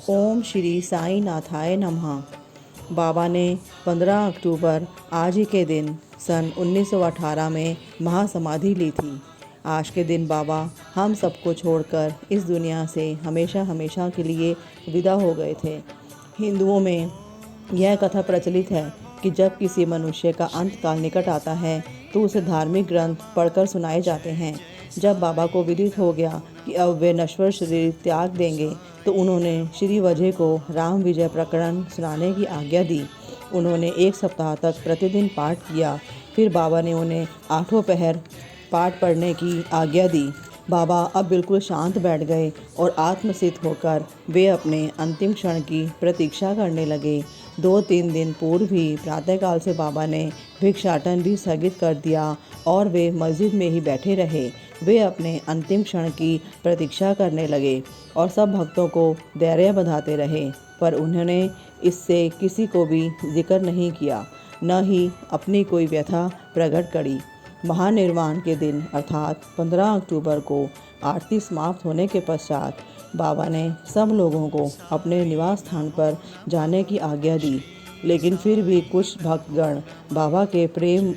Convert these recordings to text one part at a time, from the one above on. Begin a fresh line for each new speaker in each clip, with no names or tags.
ओम श्री साई नाथाय नमः। बाबा ने 15 अक्टूबर आज ही के दिन सन 1918 में महासमाधि ली थी। आज के दिन बाबा हम सबको छोड़कर इस दुनिया से हमेशा हमेशा के लिए विदा हो गए थे। हिंदुओं में यह कथा प्रचलित है कि जब किसी मनुष्य का अंत काल निकट आता है तो उसे धार्मिक ग्रंथ पढ़कर सुनाए जाते हैं। जब बाबा को विदित हो गया कि अब वे नश्वर शरीर त्याग देंगे तो उन्होंने श्री वजह को राम विजय प्रकरण सुनाने की आज्ञा दी। उन्होंने 1 सप्ताह तक प्रतिदिन पाठ किया। फिर बाबा ने उन्हें 8 पहर पाठ पढ़ने की आज्ञा दी। बाबा अब बिल्कुल शांत बैठ गए और आत्मसिद्ध होकर वे अपने अंतिम क्षण की प्रतीक्षा करने लगे। 2-3 दिन पूर्व ही प्रातःकाल से बाबा ने भिक्षाटन भी स्थगित कर दिया और वे मस्जिद में ही बैठे रहे। वे अपने अंतिम क्षण की प्रतीक्षा करने लगे और सब भक्तों को धैर्य बंधाते रहे, पर उन्होंने इससे किसी को भी जिक्र नहीं किया, न ही अपनी कोई व्यथा प्रकट करी। महानिर्वाण के दिन अर्थात 15 अक्टूबर को आरती समाप्त होने के पश्चात बाबा ने सब लोगों को अपने निवास स्थान पर जाने की आज्ञा दी, लेकिन फिर भी कुछ भक्तगण बाबा के प्रेम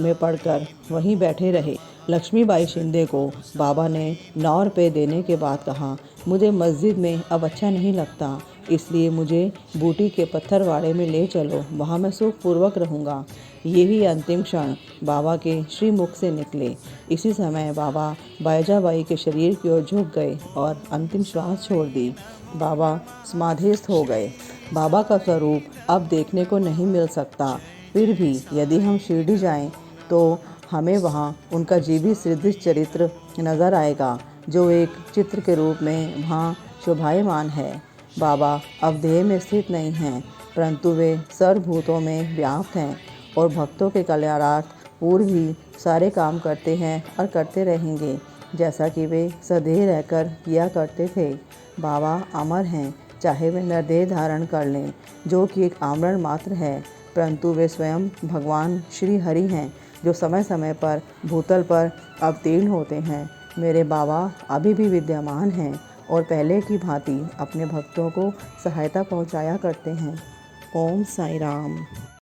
में पड़कर वहीं बैठे रहे। लक्ष्मीबाई शिंदे को बाबा ने 9 रुपये देने के बाद कहा, मुझे मस्जिद में अब अच्छा नहीं लगता, इसलिए मुझे बूटी के पत्थरवाड़े में ले चलो, वहाँ मैं सुखपूर्वक रहूँगा। यही अंतिम क्षण बाबा के श्रीमुख से निकले। इसी समय बाबा बायजाबाई के शरीर की ओर झुक गए और अंतिम श्वास छोड़ दी। बाबा समाधिस्थ हो गए। बाबा का स्वरूप अब देखने को नहीं मिल सकता, फिर भी यदि हम शिरडी जाएं तो हमें वहाँ उनका जीवित सृजित चरित्र नज़र आएगा, जो एक चित्र के रूप में वहाँ शोभायमान है। बाबा अब देह में स्थित नहीं हैं, परंतु वे सर्वभूतों में व्याप्त हैं और भक्तों के कल्याणार्थ पूर्व ही सारे काम करते हैं और करते रहेंगे, जैसा कि वे सदैव रहकर किया करते थे। बाबा अमर हैं, चाहे वे नरदेह धारण कर लें, जो कि एक आवरण मात्र है, परंतु वे स्वयं भगवान श्री हरि हैं, जो समय समय पर भूतल पर अवतीर्ण होते हैं। मेरे बाबा अभी भी विद्यमान हैं और पहले की भांति अपने भक्तों को सहायता पहुंचाया करते हैं। ओम साई राम।